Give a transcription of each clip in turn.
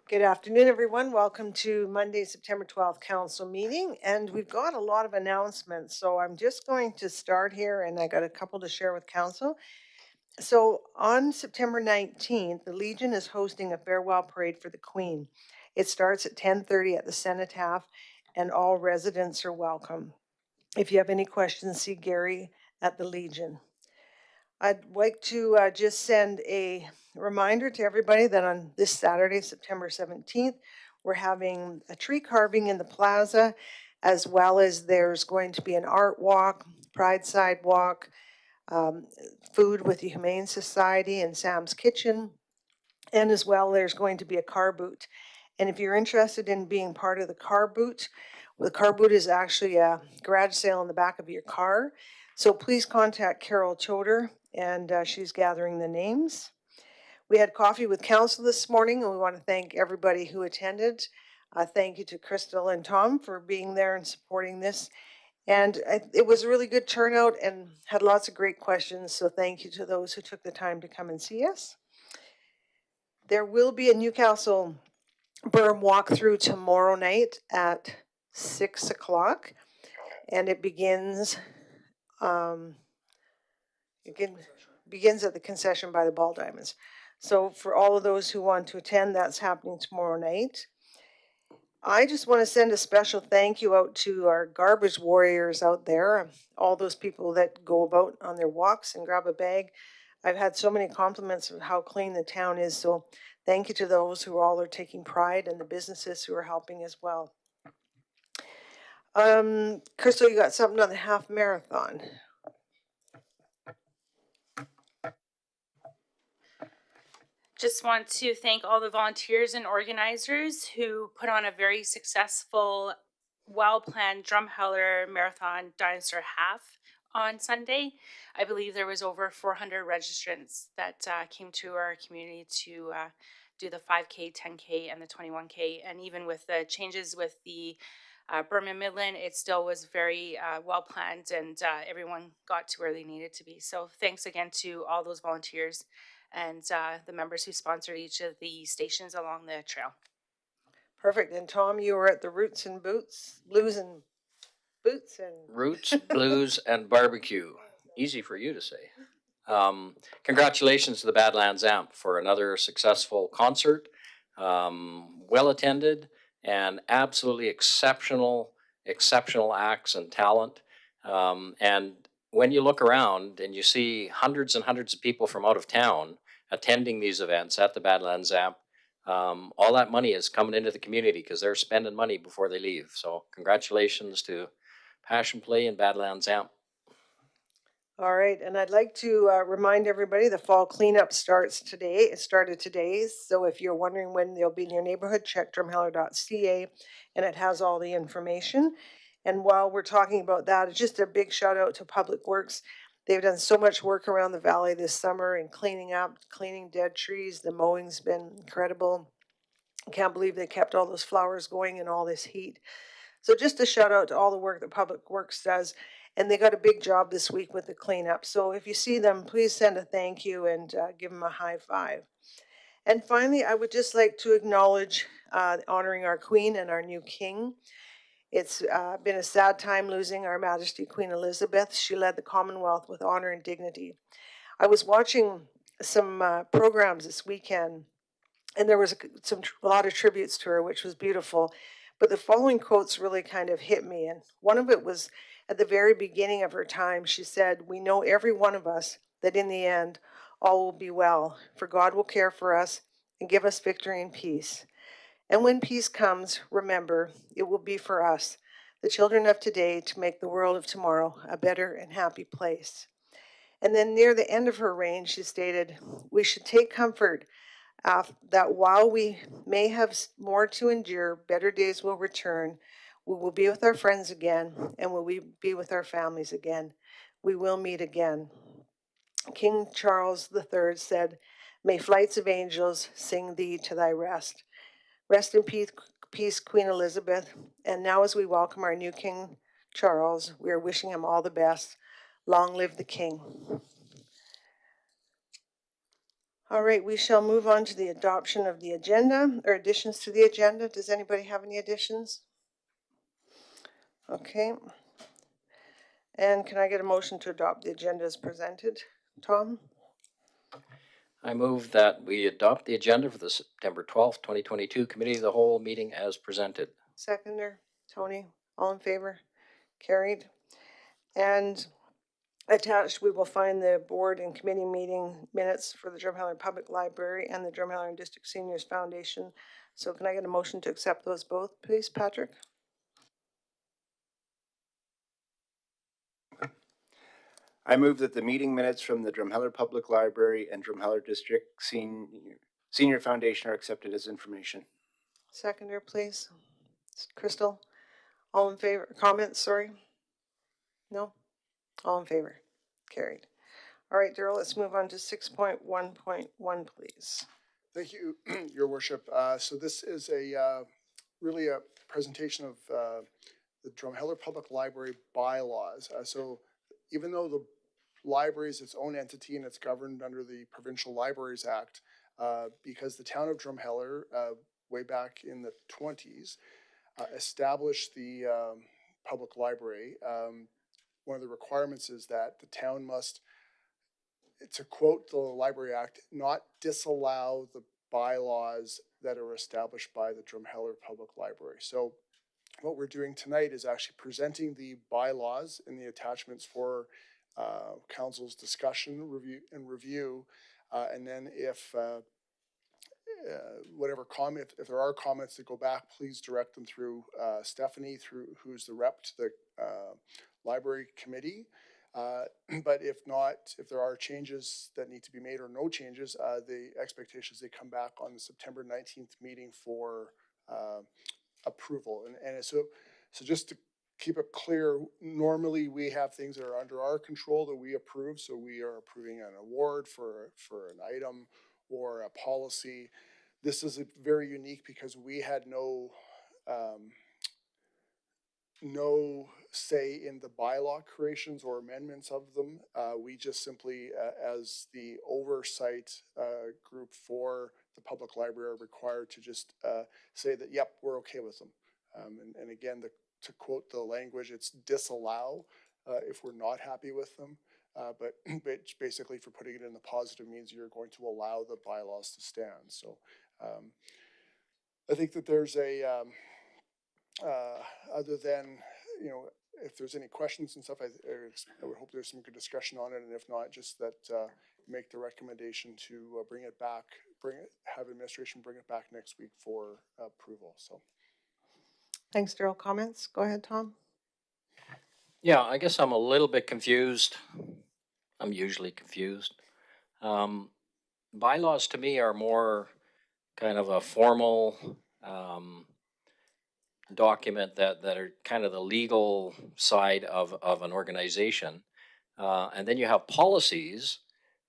Good afternoon, everyone. Welcome to Monday, September 12th Council meeting. And we've got a lot of announcements. So I'm just going to start here, and I got a couple to share with Council. So on September 19th, the Legion is hosting a farewell parade for the Queen. It starts at 10:30 at the Cenotaph, and all residents are welcome. If you have any questions, see Gary at the Legion. I'd like to just send a reminder to everybody that on this Saturday, September 17th, we're having a tree carving in the plaza, as well as there's going to be an art walk, pride sidewalk, food with the Humane Society and Sam's Kitchen, and as well there's going to be a car boot. And if you're interested in being part of the car boot, well, the car boot is actually a garage sale in the back of your car. So please contact Carol Choder, and she's gathering the names. We had coffee with council this morning, and we want to thank everybody who attended. Thank you to Crystal and Tom for being there and supporting this. And it was a really good turnout and had lots of great questions. So thank you to those who took the time to come and see us. There will be a Newcastle berm walkthrough tomorrow night at 6 o'clock, and it begins begins at the concession by the Ball Diamonds. So for all of those who want to attend, that's happening tomorrow night. I just want to send a special thank you out to our garbage warriors out there, all those people that go about on their walks and grab a bag. I've had so many compliments of how clean the town is, so thank you to those who all are taking pride and the businesses who are helping as well. Crystal, you got something on the half marathon. Just want to thank all the volunteers and organizers who put on a very successful, well-planned Drumheller Marathon Dinosaur Half on Sunday. I believe there was over 400 registrants that came to our community to do the 5K, 10K, and the 21K. And even with the changes with the Berman Midland, it still was very well planned, and everyone got to where they needed to be. So thanks again to all those volunteers and the members who sponsored each of the stations along the trail. Perfect. And Tom, you were at the Roots and Boots, Blues and Boots and Roots, Blues, and Barbecue. Easy for you to say. Congratulations to the Badlands Amp for another successful concert. Well attended and absolutely exceptional acts and talent. And when you look around and you see hundreds and hundreds of people from out of town attending these events at the Badlands Amp, all that money is coming into the community because they're spending money before they leave. So congratulations to Passion Play and Badlands Amp. all right, and I'd like to remind everybody the fall cleanup starts today. It started today, so if you're wondering when they'll be in your neighborhood, check drumheller.ca, and it has all the information. And while we're talking about that, it's just a big shout out to Public Works. They've done so much work around the valley this summer in cleaning up, cleaning dead trees. The mowing's been incredible. I can't believe they kept all those flowers going in all this heat. So just a shout out to all the work that Public Works does. And they got a big job this week with the cleanup. So if you see them, please send a thank you and give them a high five. And finally, I would just like to acknowledge honoring our Queen and our new King. It's been a sad time losing Our Majesty Queen Elizabeth. She led the Commonwealth with honor and dignity. I was watching some programs this weekend, and there was a lot of tributes to her, which was beautiful. But the following quotes really kind of hit me. And one of it was at the very beginning of her time. She said, "We know, every one of us, that in the end, all will be well, for God will care for us and give us victory and peace. And when peace comes, remember, it will be for us, the children of today, to make the world of tomorrow a better and happy place." And then near the end of her reign, she stated, "We should take comfort that while we may have more to endure, better days will return. We will be with our friends again, and we will be with our families again. We will meet again." King Charles III said, "May flights of angels sing thee to thy rest." Rest in peace, Queen Elizabeth. And now as we welcome our new King Charles, we are wishing him all the best. Long live the King. All right, we shall move on to the adoption of the agenda or additions to the agenda. Does anybody have any additions? Okay. And can I get a motion to adopt the agenda as presented? Tom? I move that we adopt the agenda for the September 12th, 2022 Committee of the Whole meeting as presented. Seconder? Tony? All in favor? Carried. And attached, we will find the board and committee meeting minutes for the Drumheller Public Library and the Drumheller District Seniors Foundation. So can I get a motion to accept those both, please, Patrick? I move that the meeting minutes from the Drumheller Public Library and Drumheller District Senior Foundation are accepted as information. Seconder, please. Crystal? All in favor? Comments, sorry? No? All in favor? Carried. All right, Daryl, let's move on to 6.1.1, please. Thank you, Your Worship. So this is really a presentation of the Drumheller Public Library bylaws. So even though the library is its own entity and it's governed under the Provincial Libraries Act, because the town of Drumheller, way back in the 20s, established the public library, one of the requirements is that the town must, to quote the Library Act, not disallow the bylaws that are established by the Drumheller Public Library. So what we're doing tonight is actually presenting the bylaws and the attachments for council's discussion, review, and then if whatever comment, if there are comments that go back, please direct them through Stephanie, who's the rep to the library committee. But if not, if there are changes that need to be made or no changes, the expectation is they come back on the September 19th meeting for approval. And so just to keep it clear, normally we have things that are under our control that we approve. So we are approving an award for an item or a policy. This is very unique because we had no say in the bylaw creations or amendments of them. We just simply, as the oversight group for the public library, are required to just say that, yep, we're okay with them. And again, to quote the language, it's disallow if we're not happy with them. But basically, for putting it in the positive means you're going to allow the bylaws to stand. So I think that there's a other than, you know, if there's any questions and stuff, I would hope there's some good discussion on it, and if not, just that make the recommendation to bring it back, have administration bring it back next week for approval. So, Thanks, Daryl. Comments? Go ahead, Tom. Yeah, I guess I'm a little bit confused. I'm usually confused. Bylaws to me are more kind of a formal document that are kind of the legal side of an organization. And then you have policies,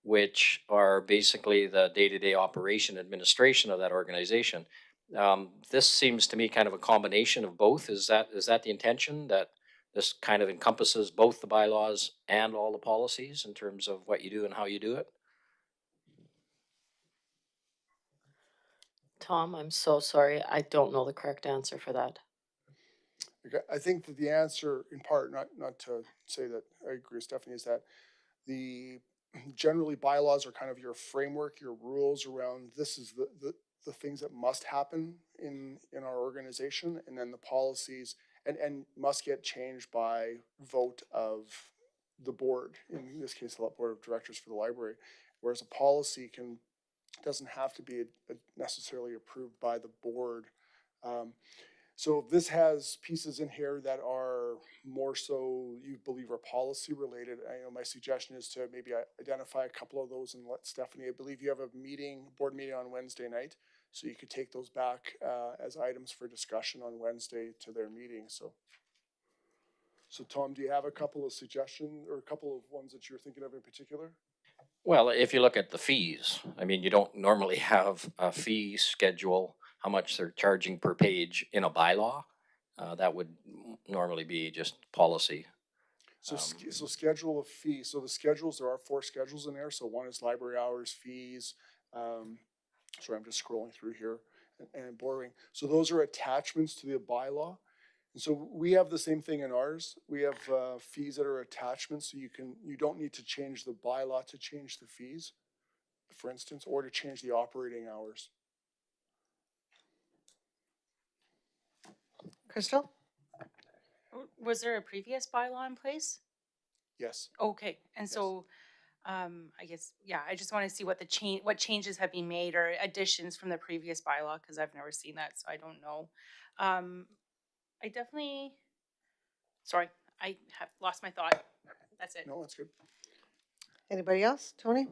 which are basically the day-to-day operation administration of that organization. This seems to me kind of a combination of both. Is that the intention, that this kind of encompasses both the bylaws and all the policies in terms of what you do and how you do it? Tom, I'm so sorry. I don't know the correct answer for that. I think that the answer, in part, not to say that I agree with Stephanie, is that the generally bylaws are kind of your framework, your rules around this is the things that must happen in our organization, and then the policies and must get changed by vote of the board, in this case the board of directors for the library, whereas a policy doesn't have to be necessarily approved by the board. So this has pieces in here that are more so you believe are policy related. I know my suggestion is to maybe identify a couple of those and let Stephanie, I believe you have a board meeting on Wednesday night. So you could take those back as items for discussion on Wednesday to their meeting. So Tom, do you have a couple of suggestions or a couple of ones that you're thinking of in particular? Well, if you look at the fees, I mean, you don't normally have a fee schedule, how much they're charging per page in a bylaw. That would normally be just policy. So, so schedule of fees. So the schedules, there are 4 schedules in there. So one is library hours, fees, Sorry, I'm just scrolling through here and borrowing. So those are attachments to the bylaw. And so we have the same thing in ours. We have fees that are attachments, so you don't need to change the bylaw to change the fees, for instance, or to change the operating hours. Crystal? Was there a previous bylaw in place? Yes. Okay, and Yes. so, I guess, yeah, I just wanna see what what changes have been made or additions from the previous bylaw, cause I've never seen that, so I don't know. I definitely, sorry, I have lost my thought. That's it. No, that's good. Anybody else? Tony?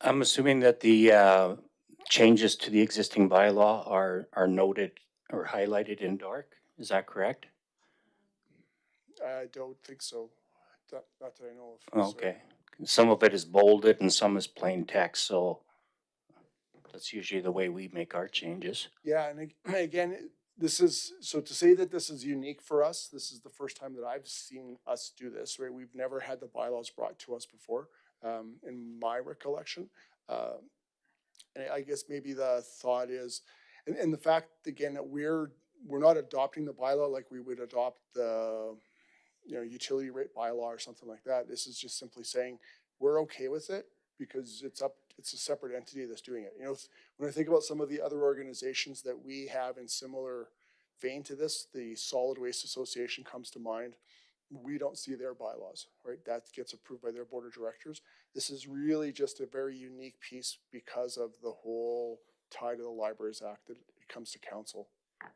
I'm assuming that the changes to the existing bylaw are noted or highlighted in dark. Is that correct? I don't think so. Not that I know of. Okay. Some of it is bolded and some is plain text, so that's usually the way we make our changes. Yeah, and again, this is, so to say that this is unique for us, this is the first time that I've seen us do this, right? We've never had the bylaws brought to us before, in my recollection. And I guess maybe the thought is, and the fact, again, that we're not adopting the bylaw like we would adopt the, utility rate bylaw or something like that. This is just simply saying, we're okay with it because it's a separate entity that's doing it. When I think about some of the other organizations that we have in similar vein to this, the Solid Waste Association comes to mind. We don't see their bylaws, right? That gets approved by their board of directors. This is really just a very unique piece because of the whole tie to the Libraries Act that it comes to council.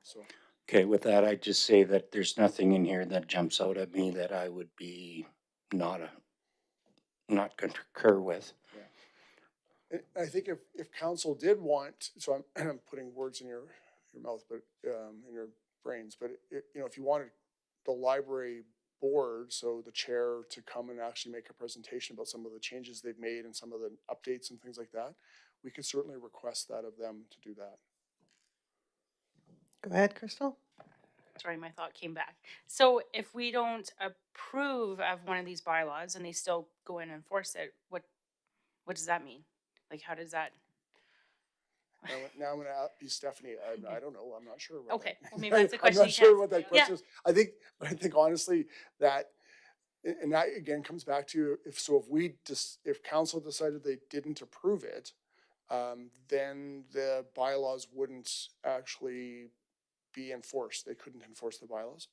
So. Okay, with that, I'd just say that there's nothing in here that jumps out at me that I would be not concur with. And I think if council did want, so I'm putting words in your mouth, but in your brains, but if you wanted the library board, so the chair, to come and actually make a presentation about some of the changes they've made and some of the updates and things like that, we could certainly request that of them to do that. Go ahead, Crystal. Sorry, my thought came back. So if we don't approve of one of these bylaws and they still go in and enforce it, what does that mean? Like, how does that? Now I'm gonna be Stephanie. I don't know. I'm not sure. About Okay, that. well, maybe that's a I'm question not you sure can't- what that Yeah. question is. I think honestly that, and that again comes back to if council decided they didn't approve it, then the bylaws wouldn't actually be enforced. They couldn't enforce the bylaws.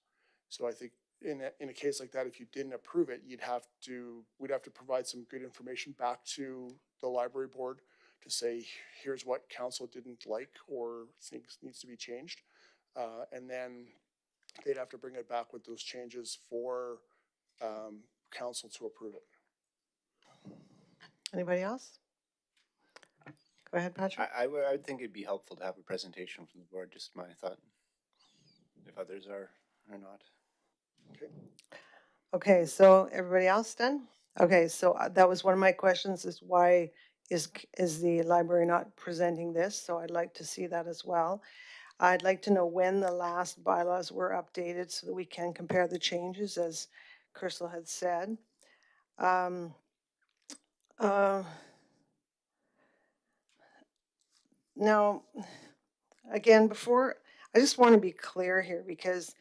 So I think in a case like that, if you didn't approve it, we'd have to provide some good information back to the library board to say, here's what council didn't like or thinks needs to be changed. And then they'd have to bring it back with those changes for council to approve it. Anybody else? Go ahead, Patrick. I would think it'd be helpful to have a presentation from the board, just my thought, if others are or not. Okay, so everybody else done? Okay, so that was one of my questions, is why is the library not presenting this? So I'd like to see that as well. I'd like to know when the last bylaws were updated so that we can compare the changes, as Crystal had said. Now, again, I just want to be clear here, because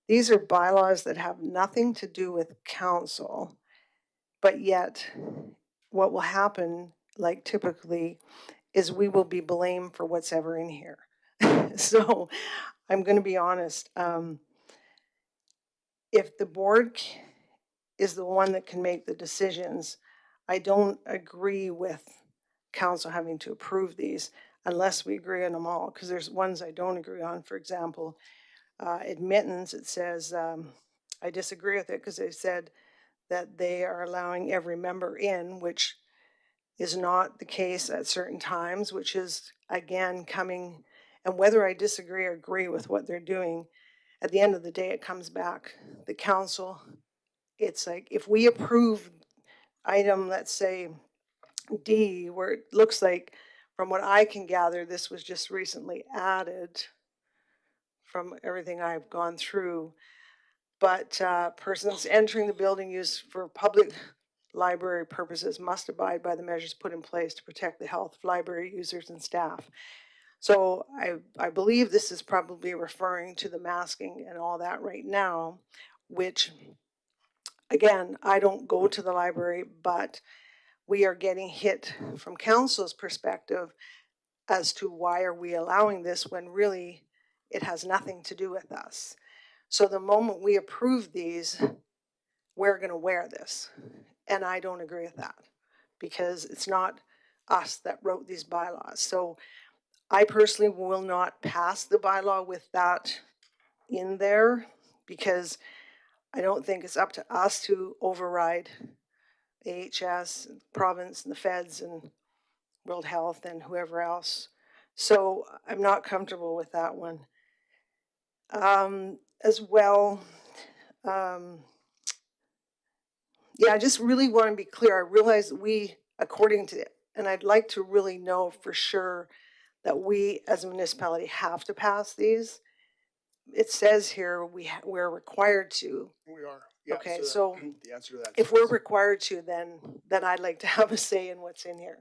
these are bylaws that have nothing to do with council, but yet what will happen, like typically, is we will be blamed for what's ever in here. So I'm going to be honest. If the board is the one that can make the decisions, I don't agree with council having to approve these unless we agree on them all, because there's ones I don't agree on. For example, admittance, it says, I disagree with it because they said that they are allowing every member in, which is not the case at certain times, which is again coming, and whether I disagree or agree with what they're doing, at the end of the day, it comes back, the council, it's like, if we approve item, let's say D, where it looks like, from what I can gather, this was just recently added from everything I've gone through, but persons entering the building used for public library purposes must abide by the measures put in place to protect the health of library users and staff. So I believe this is probably referring to the masking and all that right now, which, again, I don't go to the library, but we are getting hit from council's perspective as to why are we allowing this when really it has nothing to do with us. So the moment we approve these, we're going to wear this. And I don't agree with that because it's not us that wrote these bylaws. So I personally will not pass the bylaw with that in there because I don't think it's up to us to override AHS, province, and the feds, and World Health, and whoever else. So I'm not comfortable with that one. As well, yeah, I just really want to be clear. I realize that we, according to, and I'd like to really know for sure that we as a municipality have to pass these. It says here we're required to. We are. Yeah, Okay, so so the answer to that. if we're required to, then I'd like to have a say in what's in here,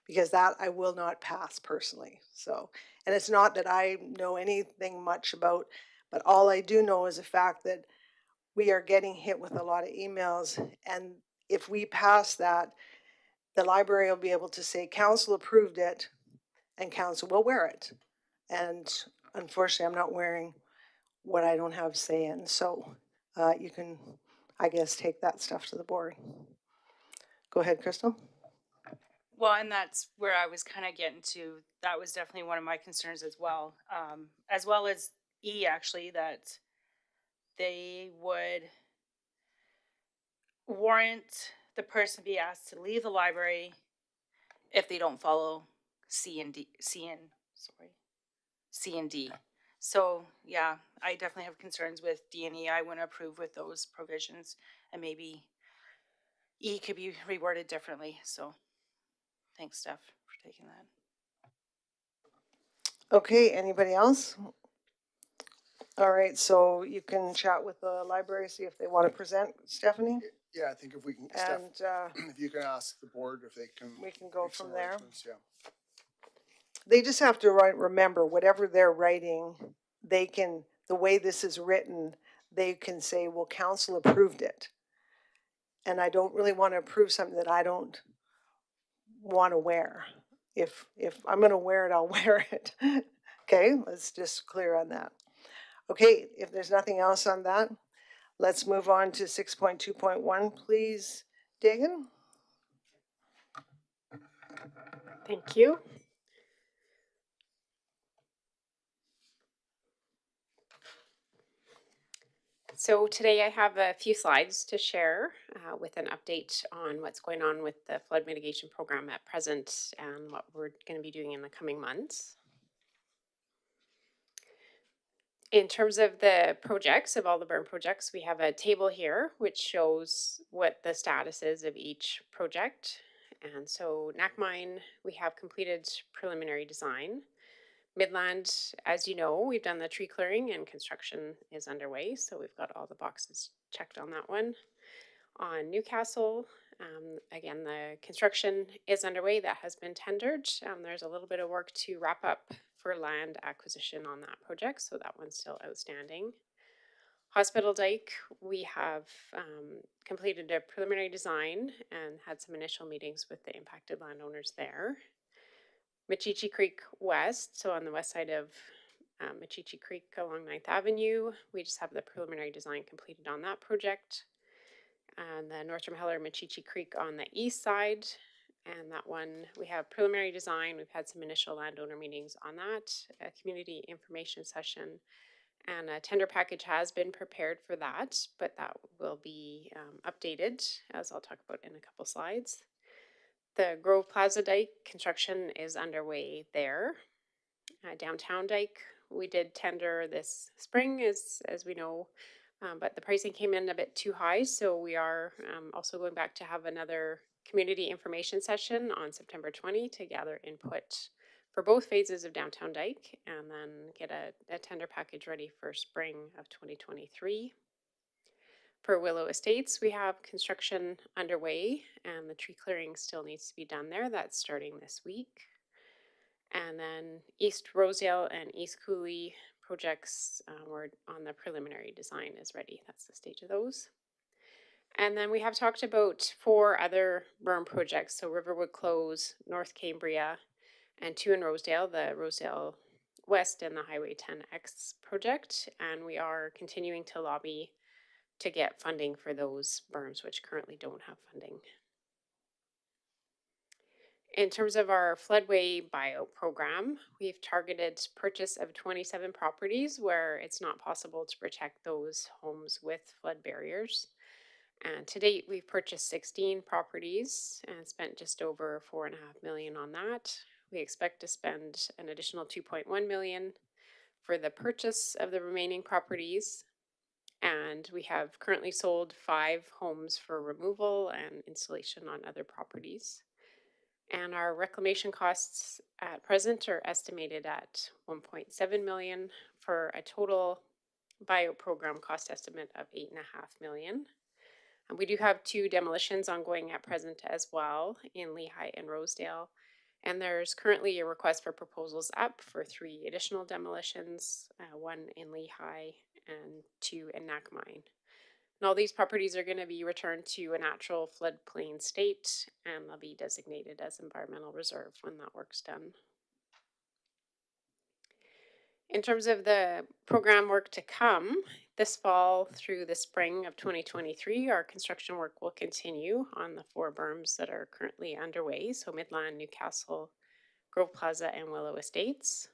because that I will not pass personally. So, and it's not that I know anything much about, but all I do know is the fact that we are getting hit with a lot of emails, and if we pass that, the library will be able to say council approved it, and council will wear it. And unfortunately, I'm not wearing what I don't have say in. So you can, I guess, take that stuff to the board. Go ahead, Crystal. Well, and that's where I was kind of getting to. That was definitely one of my concerns as well as E, actually, that they would warrant the person be asked to leave the library if they don't follow C and D. So yeah, I definitely have concerns with D and E. I wouldn't approve with those provisions, and maybe E could be reworded differently. So thanks, Steph, for taking that. Okay, anybody else? All right, so you can chat with the library, see if they want to present, Stephanie, Yeah, I think if we can, Steph, and if you can ask the board if they can. we can go make some from there. arrangements, yeah. They just have to remember whatever they're writing, they can, the way this is written, they can say, well, council approved it. And I don't really want to approve something that I don't want to wear. If I'm going to wear it, I'll wear it. Okay, let's just clear on that. Okay, if there's nothing else on that, let's move on to 6.2.1, please, Dagan. Thank you. So today I have a few slides to share with an update on what's going on with the flood mitigation program at present and what we're going to be doing in the coming months. In terms of the projects, of all the burn projects, we have a table here which shows what the status is of each project. And so Knackmine, we have completed preliminary design. Midland, as you know, we've done the tree clearing and construction is underway, so we've got all the boxes checked on that one. On Newcastle, again, the construction is underway, that has been tendered. There's a little bit of work to wrap up for land acquisition on that project, so that one's still outstanding. Hospital Dike, we have completed a preliminary design and had some initial meetings with the impacted landowners there. Machichi Creek West, so on the west side of Machichi Creek along 9th Avenue, we just have the preliminary design completed on that project. And the North Drumheller Machichi Creek on the east side, and that one we have preliminary design. We've had some initial landowner meetings on that, a community information session, and a tender package has been prepared for that, but that will be updated, as I'll talk about in a couple slides. The Grove Plaza Dike construction is underway there. Downtown Dike, we did tender this spring, as we know, but the pricing came in a bit too high, so we are also going back to have another community information session on September 20 to gather input for both phases of Downtown Dike and then get a tender package ready for spring of 2023. For Willow Estates, we have construction underway and the tree clearing still needs to be done there. That's starting this week. And then East Rosedale and East Cooley projects were on the preliminary design is ready. That's the stage of those. And then we have talked about 4 other berm projects. So Riverwood Close, North Cambria, and 2 in Rosedale, the Rosedale West and the Highway 10X project. And we are continuing to lobby to get funding for those berms, which currently don't have funding. In terms of our floodway buyout program, we've targeted purchase of 27 properties where it's not possible to protect those homes with flood barriers. And to date, we've purchased 16 properties and spent just over $4.5 million on that. We expect to spend an additional $2.1 million for the purchase of the remaining properties. And we have currently sold 5 homes for removal and installation on other properties. And our reclamation costs at present are estimated at $1.7 million for a total buyout program cost estimate of $8.5 million. And we do have 2 demolitions ongoing at present as well in Lehigh and Rosedale. And there's currently a request for proposals up for 3 additional demolitions, 1 in Lehigh and 2 in Nakmine. And all these properties are going to be returned to a natural floodplain state and they'll be designated as environmental reserve when that work's done. In terms of the program work to come, this fall through the spring of 2023, our construction work will continue on the 4 berms that are currently underway. So Midland, Newcastle, Grove Plaza, and Willow Estates.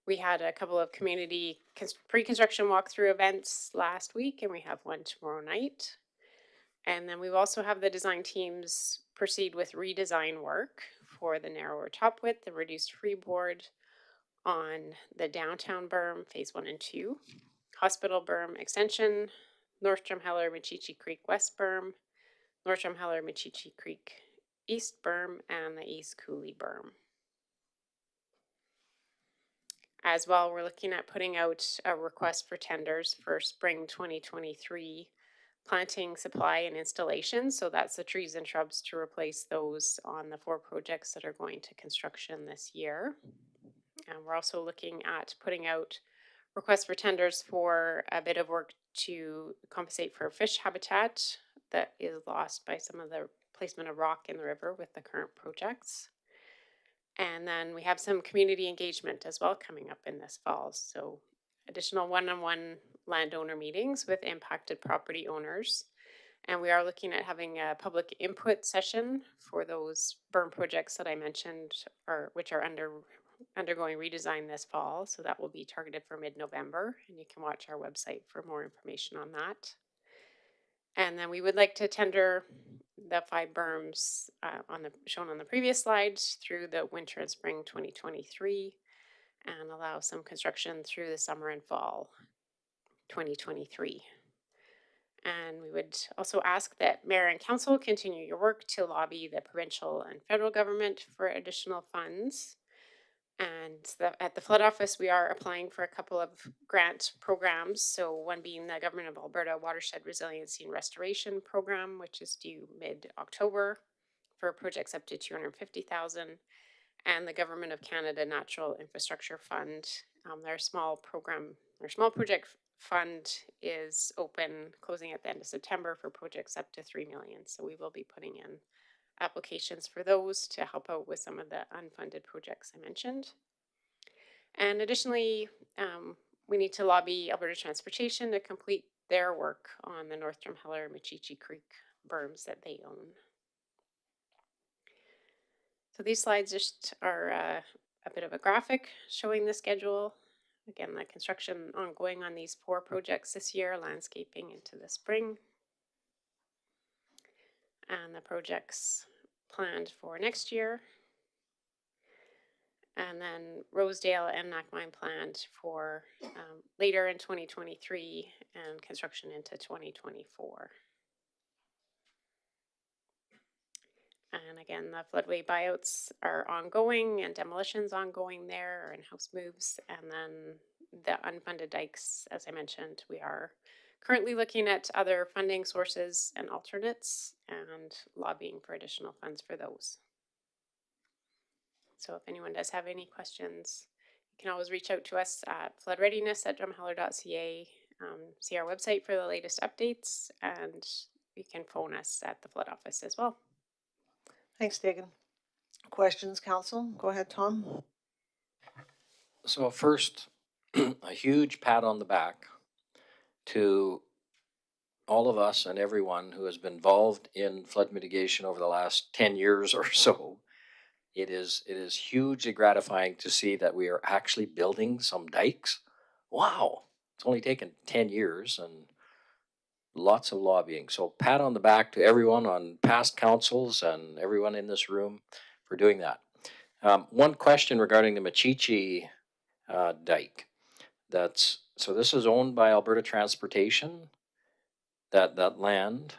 We had a couple of community pre-construction walkthrough events last week, and we have one tomorrow night. And then we also have the design teams proceed with redesign work for the narrower top width, the reduced freeboard on the downtown berm, phase 1 and 2, hospital berm extension, North Drumheller, Machichi Creek West berm, North Drumheller, Machichi Creek East berm, and the East Cooley berm. As well, we're looking at putting out a request for tenders for spring 2023 planting, supply, and installation. So that's the trees and shrubs to replace those on the 4 projects that are going to construction this year. And we're also looking at putting out requests for tenders for a bit of work to compensate for fish habitat that is lost by some of the placement of rock in the river with the current projects. And then we have some community engagement as well coming up in this fall. So additional one-on-one landowner meetings with impacted property owners. And we are looking at having a public input session for those berm projects that I mentioned, which are undergoing redesign this fall. So that will be targeted for mid-November. And you can watch our website for more information on that. And then we would like to tender the 5 berms shown on the previous slides through the winter and spring 2023 and allow some construction through the summer and fall 2023. And we would also ask that Mayor and Council continue your work to lobby the provincial and federal government for additional funds. And at the Flood Office, we are applying for a couple of grant programs. So one being the Government of Alberta Watershed Resiliency and Restoration Program, which is due mid-October for projects up to $250,000, and the Government of Canada Natural Infrastructure Fund. Their small project fund is open, closing at the end of September for projects up to $3 million. So we will be putting in applications for those to help out with some of the unfunded projects I mentioned. And additionally, we need to lobby Alberta Transportation to complete their work on the North Drumheller Machichi Creek berms that they own. So these slides just are a bit of a graphic showing the schedule. Again, the construction ongoing on these 4 projects this year, landscaping into the spring. And the projects planned for next year. And then Rosedale and Nakmine planned for later in 2023 and construction into 2024. And again, the floodway buyouts are ongoing and demolitions ongoing there and house moves. And then the unfunded dikes, as I mentioned, we are currently looking at other funding sources and alternates and lobbying for additional funds for those. So if anyone does have any questions, you can always reach out to us at floodreadiness@drumheller.ca. See our website for the latest updates, and you can phone us at the flood office as well. Thanks, Dagan. Questions, council? Go ahead, Tom. So first, a huge pat on the back to all of us and everyone who has been involved in flood mitigation over the last 10 years or so. It is hugely gratifying to see that we are actually building some dikes. Wow, it's only taken 10 years and lots of lobbying. So pat on the back to everyone on past councils and everyone in this room for doing that. One question regarding the Machichi dike. So this is owned by Alberta Transportation, that land.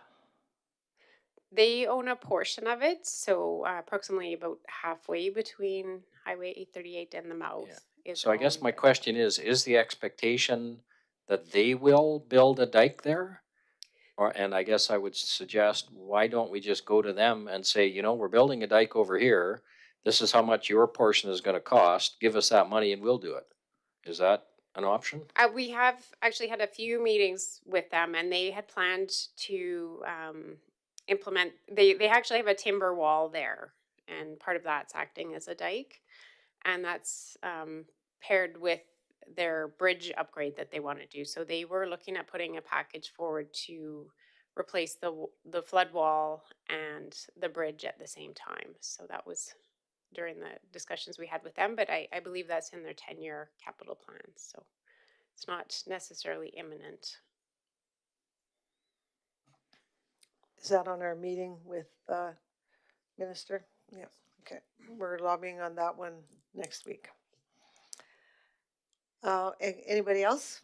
They own a portion of it, so approximately about halfway between Highway 838 and the mouth. Is So I guess owned my by them. question is the expectation that they will build a dike there? And I guess I would suggest, why don't we just go to them and say, you know, we're building a dike over here. This is how much your portion is gonna cost. Give us that money and we'll do it. Is that an option? We have actually had a few meetings with them, and they had planned to implement. They actually have a timber wall there, and part of that's acting as a dike, and that's paired with their bridge upgrade that they want to do. So they were looking at putting a package forward to replace the flood wall and the bridge at the same time. So that was during the discussions we had with them, but I believe that's in their 10-year capital plan. So it's not necessarily imminent. Is that on our meeting with Minister? Yeah, okay. We're lobbying on that one next week. Anybody else?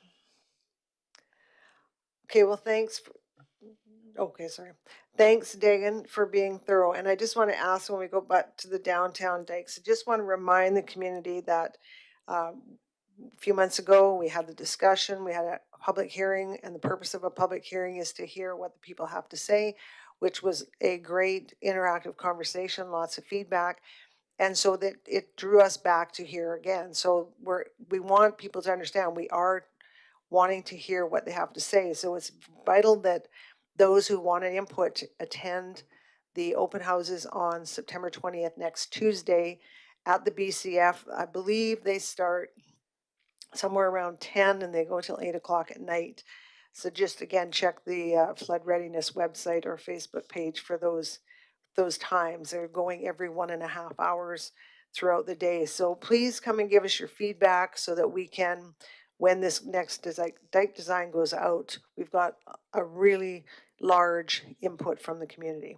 Okay, well, thanks. Okay, sorry. Thanks, Dagan, for being thorough. And I just want to ask, when we go back to the downtown dikes, I just want to remind the community that a few months ago, we had the discussion, we had a public hearing, and the purpose of a public hearing is to hear what the people have to say, which was a great interactive conversation, lots of feedback. And so that it drew us back to here again. So we want people to understand we are wanting to hear what they have to say. So it's vital that those who want an input attend the open houses on September 20th, next Tuesday at the BCF. I believe they start somewhere around 10 and they go till 8 o'clock at night. So just again, check the flood readiness website or Facebook page for those times. They're going every 1.5 hours throughout the day. So please come and give us your feedback so that we can, when this next dike design goes out, we've got a really large input from the community.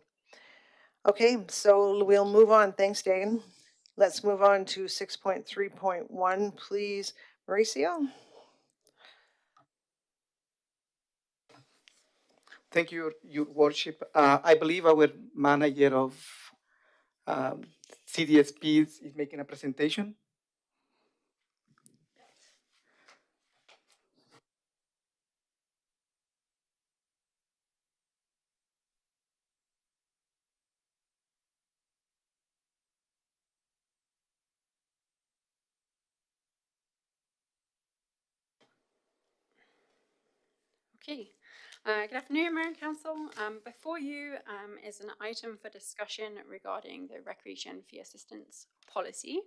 Okay, so we'll move on. Thanks, Dan. Let's move on to 6.3.1, please. Mauricio? Thank you, Your Worship. I believe our manager of CDSPs is making a presentation. Okay. Good afternoon, Mayor and Council. Before you is an item for discussion regarding the Recreation Fee Assistance Policy.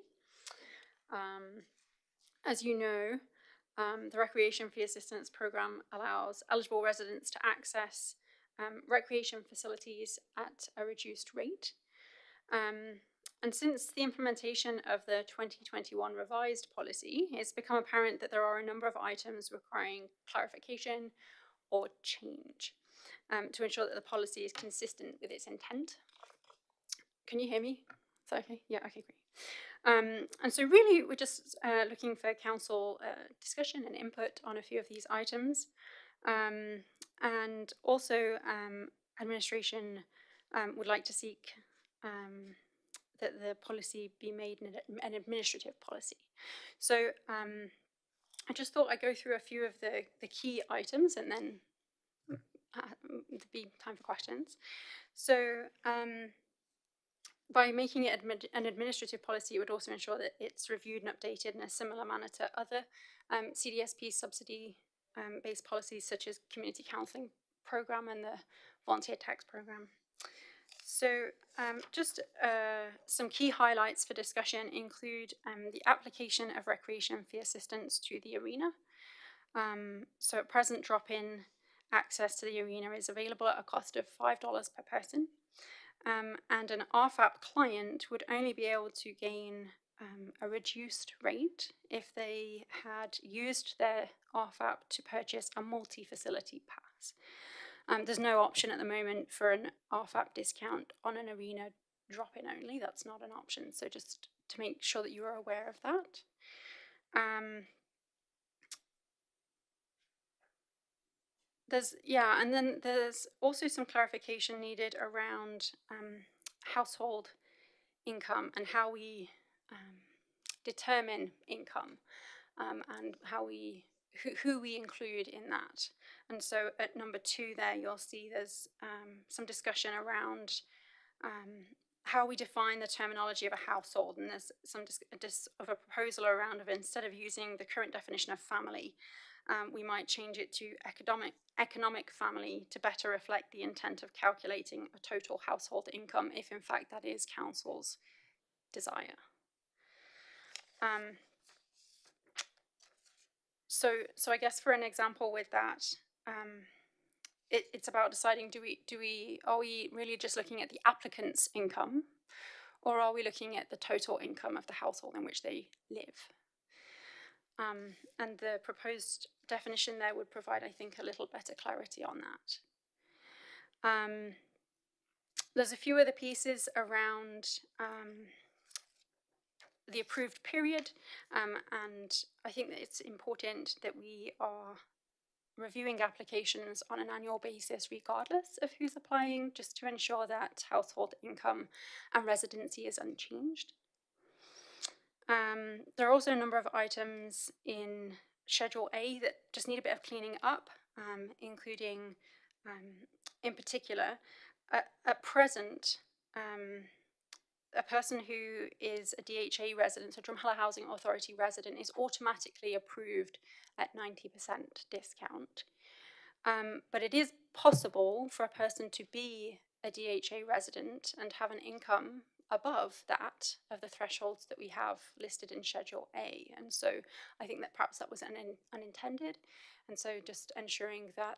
As you know, the Recreation Fee Assistance Program allows eligible residents to access recreation facilities at a reduced rate. And since the implementation of the 2021 revised policy, it's become apparent that there are a number of items requiring clarification or change to ensure that the policy is consistent with its intent. Can you hear me? Is that okay? Yeah, okay, great. And so really we're just looking for council discussion and input on a few of these items. And also administration would like to seek that the policy be made an administrative policy. So I just thought I'd go through a few of the key items and then there'd be time for questions. So by making it an administrative policy, it would also ensure that it's reviewed and updated in a similar manner to other CDSP subsidy-based policies, such as community counselling program and the volunteer tax program. So just some key highlights for discussion include the application of recreation fee assistance to the arena. So at present, drop-in access to the arena is available at a cost of $5 per person. And an RFAP client would only be able to gain a reduced rate if they had used their RFAP to purchase a multi-facility pass. There's no option at the moment for an RFAP discount on an arena drop-in only. That's not an option. So just to make sure that you are aware of that. And then there's also some clarification needed around household income and how we determine income and how who we include in that. And so at number 2 there, you'll see there's some discussion around how we define the terminology of a household, and there's some of a proposal around of instead of using the current definition of family, we might change it to economic family to better reflect the intent of calculating a total household income, if in fact that is council's desire. So I guess for an example with that, it's about deciding are we really just looking at the applicant's income, or are we looking at the total income of the household in which they live? And the proposed definition there would provide, I think, a little better clarity on that. There's a few other pieces around the approved period, and I think that it's important that we are reviewing applications on an annual basis regardless of who's applying, just to ensure that household income and residency is unchanged. There are also a number of items in Schedule A that just need a bit of cleaning up, including, in particular, at present, a person who is a DHA resident, a Drumheller Housing Authority resident, is automatically approved at 90% discount. But it is possible for a person to be a DHA resident and have an income above that of the thresholds that we have listed in Schedule A. And so I think that perhaps that was unintended. And so just ensuring that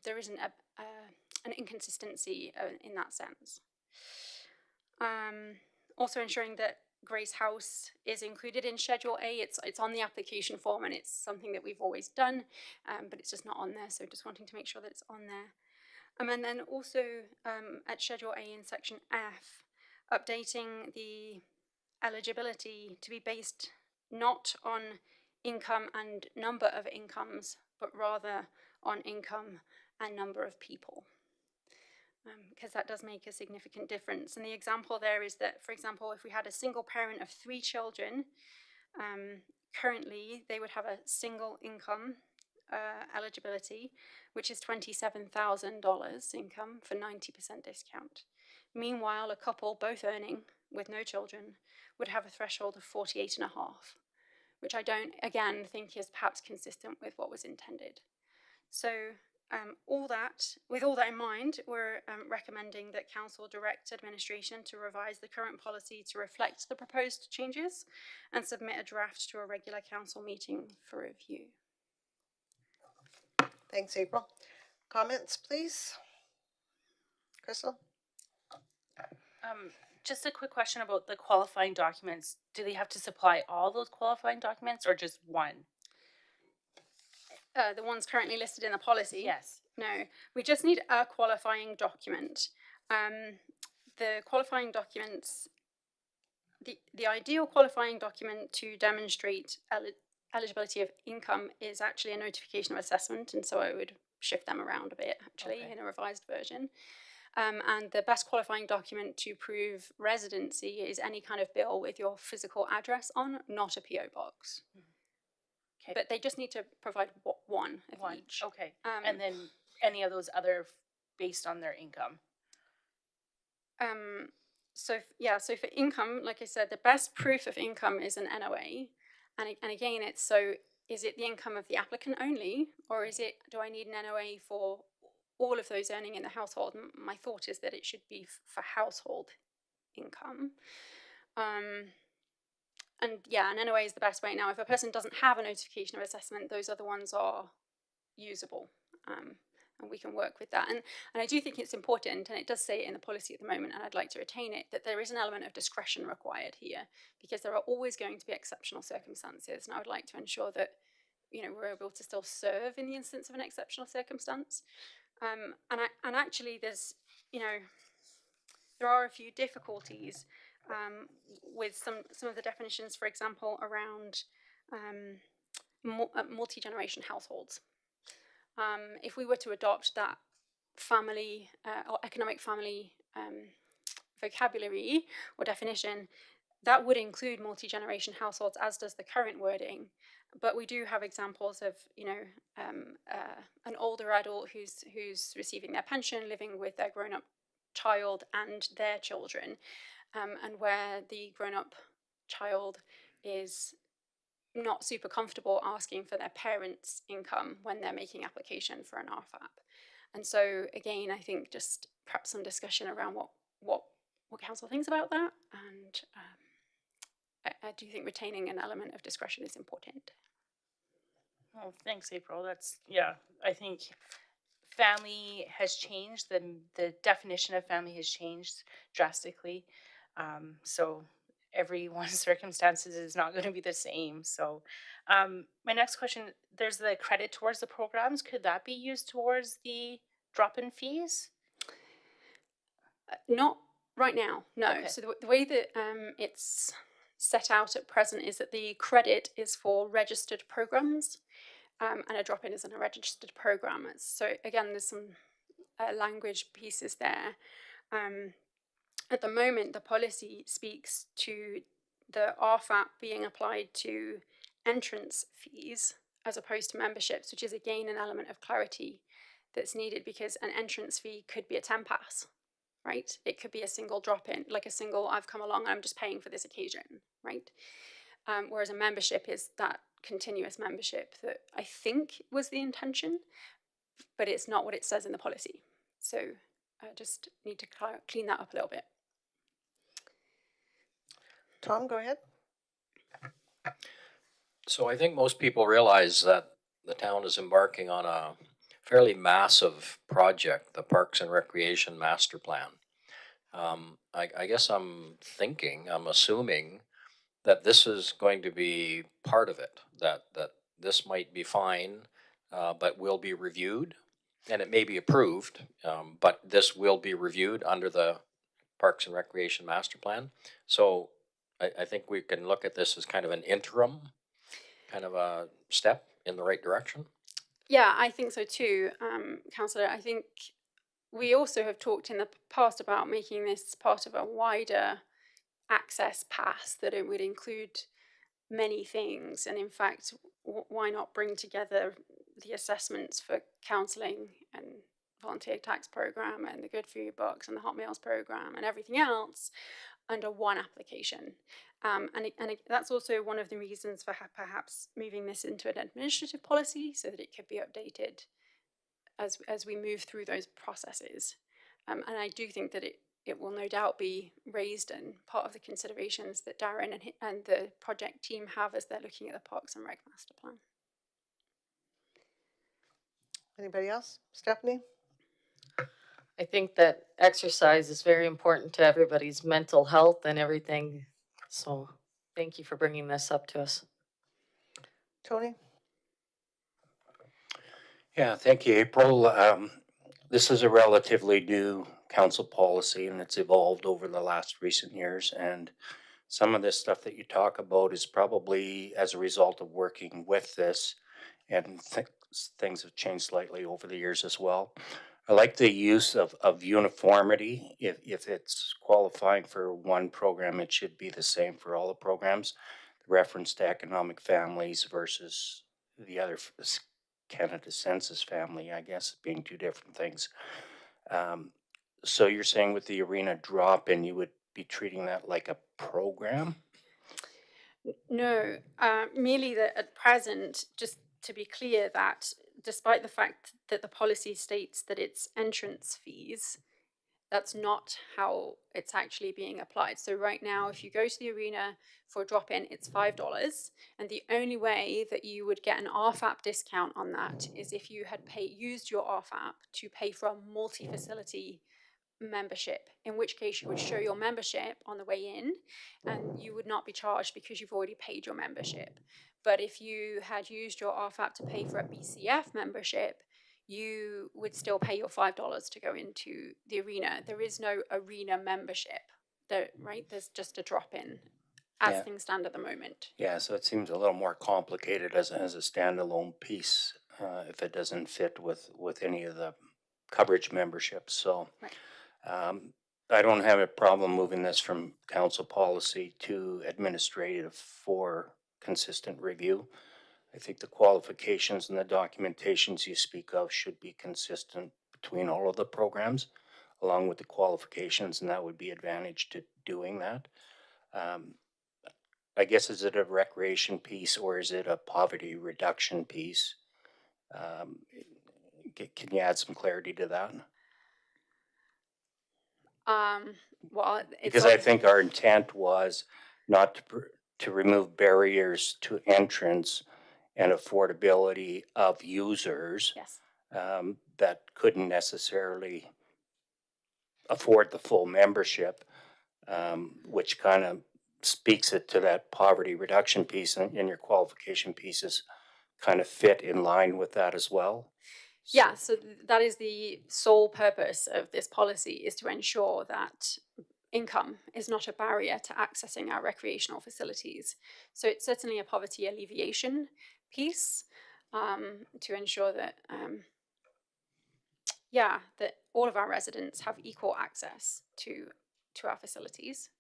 there isn't an inconsistency in that sense. Also ensuring that Grace House is included in Schedule A. It's on the application form, and it's something that we've always done, but it's just not on there. So just wanting to make sure that it's on there. And then also at Schedule A in Section F, updating the eligibility to be based not on income and number of incomes, but rather on income and number of people. Because that does make a significant difference. And the example there is that, for example, if we had a single parent of 3 children, currently they would have a single income eligibility, which is $27,000 income for 90% discount. Meanwhile, a couple both earning with no children would have a threshold of 48.5, which I don't, again, think is perhaps consistent with what was intended. So with all that in mind, we're recommending that Council direct administration to revise the current policy to reflect the proposed changes and submit a draft to a regular Council meeting for review. Thanks, April. Comments, please? Crystal? Just a quick question about the qualifying documents. Do they have to supply all those qualifying documents or just one? The ones currently listed in the policy? Yes. No, we just need a qualifying document. The qualifying documents, the ideal qualifying document to demonstrate eligibility of income is actually a notification of assessment, and so I would shift them around a bit, actually, in a revised version. And the best qualifying document to prove residency is any kind of bill with your physical address on, not a PO box. Okay. But they just need to provide one of each. Okay. And then any of those other based on their income? So for income, like I said, the best proof of income is an NOA, and again, it's so is it the income of the applicant only, or do I need an NOA for all of those earning in the household? My thought is that it should be for household income. And yeah, an NOA is the best way. Now, if a person doesn't have a notification of assessment, those other ones are usable. And we can work with that. And I do think it's important, and it does say it in the policy at the moment, and I'd like to retain it, that there is an element of discretion required here, because there are always going to be exceptional circumstances. And I would like to ensure that, we're able to still serve in the instance of an exceptional circumstance. And actually there's, there are a few difficulties with some of the definitions, for example, around multi-generation households. If we were to adopt that family or economic family vocabulary or definition, that would include multi-generation households, as does the current wording. But we do have examples of, an older adult who's receiving their pension, living with their grown-up child and their children, and where the grown-up child is not super comfortable asking for their parents' income when they're making application for an RFAP. And so again, I think just perhaps some discussion around what council thinks about that, and I do think retaining an element of discretion is important. Oh, thanks, April. I think family has changed. The definition of family has changed drastically. So everyone's circumstances is not going to be the same. So my next question, there's the credit towards the programs. Could that be used towards the drop-in fees? Not right now, no. Okay. So the way that it's set out at present is that the credit is for registered programs, and a drop-in is in a registered program. So again, there's some language pieces there. At the moment, the policy speaks to the RFAP being applied to entrance fees as opposed to memberships, which is again an element of clarity that's needed, because an entrance fee could be a 10 pass, right? It could be a single drop-in, like a single, I've come along, I'm just paying for this occasion, right? Whereas a membership is that continuous membership that I think was the intention, but it's not what it says in the policy. So I just need to clean that up a little bit. Tom, go ahead. So I think most people realize that the town is embarking on a fairly massive project, the Parks and Recreation Master Plan. I guess I'm assuming that this is going to be part of it, that this might be fine, but will be reviewed, and it may be approved, but this will be reviewed under the Parks and Recreation Master Plan. So I think we can look at this as kind of an interim, kind of a step in the right direction. Yeah, I think so too, Councillor. I think we also have talked in the past about making this part of a wider access pass that it would include many things. And in fact, why not bring together the assessments for counselling and volunteer tax program and the Good Food Box and the Hot Meals program and everything else under one application. And that's also one of the reasons for perhaps moving this into an administrative policy so that it could be updated as we move through those processes. And I do think that it will no doubt be raised and part of the considerations that Darren and the project team have as they're looking at the Parks and Rec Master Plan. Anybody else? Stephanie? I think that exercise is very important to everybody's mental health and everything. So thank you for bringing this up to us. Tony? Yeah, thank you, April. This is a relatively new council policy, and it's evolved over the last recent years. And some of this stuff that you talk about is probably as a result of working with this, and things have changed slightly over the years as well. I like the use of uniformity. If it's qualifying for one program, it should be the same for all the programs. The reference to economic families versus the other Canada Census family, I guess, being two different things. So you're saying with the arena drop-in, you would be treating that like a program? No, merely that at present, just to be clear, that despite the fact that the policy states that it's entrance fees, that's not how it's actually being applied. So right now, if you go to the arena for a drop-in, it's $5, and the only way that you would get an RFAP discount on that is if you had used your RFAP to pay for a multi-facility membership, in which case you would show your membership on the way in and you would not be charged because you've already paid your membership. But if you had used your RFAP to pay for a BCF membership, you would still pay your $5 to go into the arena. There is no arena membership there, right? There's just a drop-in as Yeah. things stand at the moment. Yeah, so it seems a little more complicated as a standalone piece, if it doesn't fit with any of the coverage memberships, so. Right. I don't have a problem moving this from council policy to administrative for consistent review. I think the qualifications and the documentations you speak of should be consistent between all of the programs, along with the qualifications, and that would be advantage to doing that. I guess, is it a recreation piece or is it a poverty reduction piece? Can you add some clarity to that? Well, Because I think our intent was not to remove barriers to entrance and affordability of users yes. That couldn't necessarily afford the full membership, which kind of speaks it to that poverty reduction piece, and your qualification pieces kind of fit in line with that as well. Yeah, so that is the sole purpose of this policy, is to ensure that income is not a barrier to accessing our recreational facilities. So it's certainly a poverty alleviation piece, to ensure that, that all of our residents have equal access to our facilities.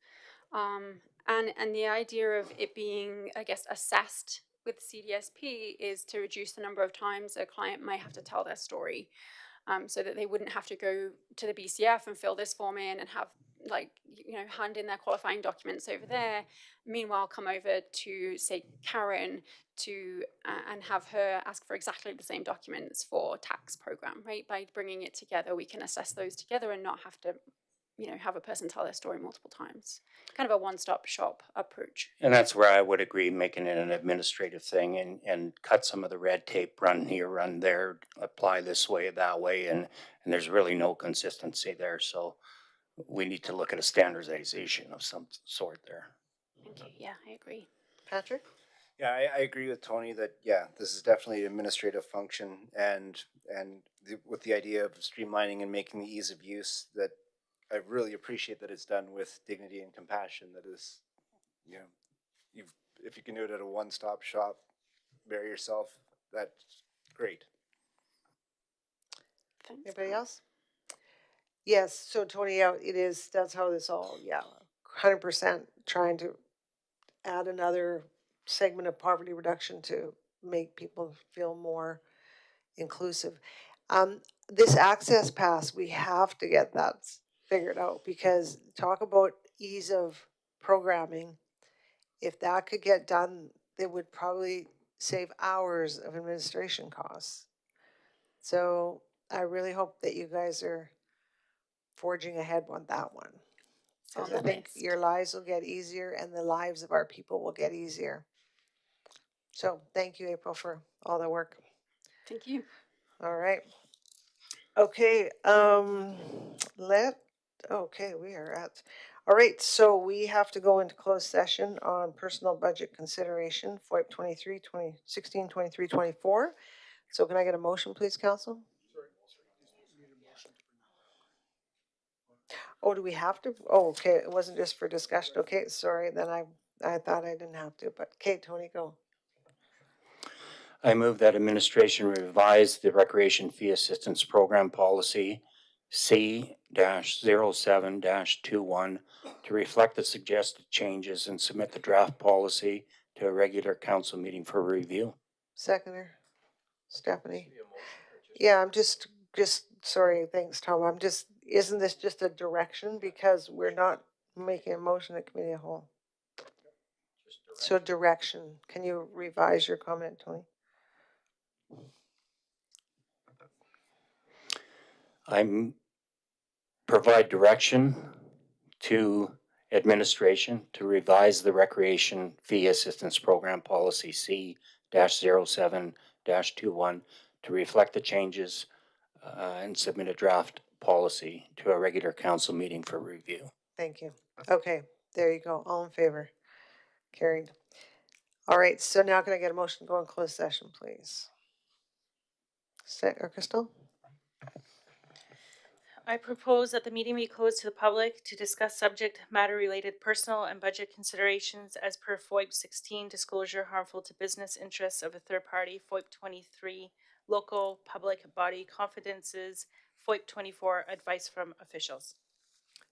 And the idea of it being, I guess, assessed with CDSP is to reduce the number of times a client may have to tell their story, so that they wouldn't have to go to the BCF and fill this form in and have, like, hand in their qualifying documents over there. Meanwhile, come over to, say, Karen to and have her ask for exactly the same documents for tax program, right? By bringing it together, we can assess those together and not have to have a person tell their story multiple times. Kind of a one-stop shop approach. And that's where I would agree, making it an administrative thing and cut some of the red tape, run here, run there, apply this way, that way, and there's really no consistency there. So we need to look at a standardization of some sort there. Thank you. Yeah, I agree. Patrick? Yeah, I agree with Tony that, this is definitely an administrative function, and with the idea of streamlining and making the ease of use, that I really appreciate that it's done with dignity and compassion. That is, if you can do it at a one-stop shop, bury yourself, that's great. Thanks. Anybody else? Yes, so Tony, that's how this all, 100% trying to add another segment of poverty reduction to make people feel more inclusive. This access pass, we have to get that figured out, because talk about ease of programming. If that could get done, it would probably save hours of administration costs. So I really hope that you guys are forging ahead on that one, because I think your lives will get easier and the lives of our people will get easier. So thank you, April, for all the work. Thank you. All right. Okay, we are at, all right, so we have to go into closed session on personal budget consideration, FOIP 23, 2016, 23, 24. So can I get a motion, please, council? Oh, do we have to? Oh, okay, it wasn't just for discussion. Okay, sorry, then I thought I didn't have to, but okay, Tony, go. I move that administration revise the Recreation Fee Assistance Program Policy C-07-21 to reflect the suggested changes and submit the draft policy to a regular council meeting for review. Seconder. Stephanie? Yeah, I'm just, sorry, thanks, Tom. I'm just, isn't this just a direction? Because we're not making a motion at committee of the whole. So direction. Can you revise your comment, Tony? I'm provide direction to administration to revise the recreation fee assistance program policy C-07-21 to reflect the changes and submit a draft policy to a regular council meeting for review. Thank you. Okay, there you go. All in favor? Carried. All right, so now can I get a motion to go in closed session, please? Crystal? I propose that the meeting be closed to the public to discuss subject matter related personal and budget considerations as per FOIP 16, disclosure harmful to business interests of a third party, FOIP 23, local public body confidences, FOIP 24, advice from officials.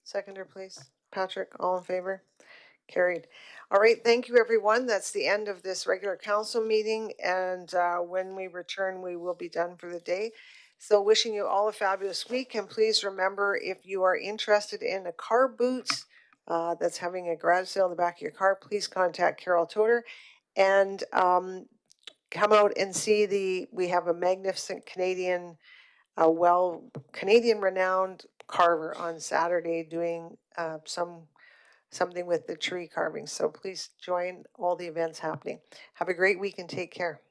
Seconder, please. Patrick, all in favor? Carried. All right, thank you, everyone. That's the end of this regular council meeting, and when we return, we will be done for the day. So wishing you all a fabulous week, and please remember, if you are interested in a car boot that's having a garage sale in the back of your car, please contact Carol Toder, and come out and see we have a magnificent Canadian renowned carver on Saturday doing something with the tree carving. So please join all the events happening. Have a great week and take care.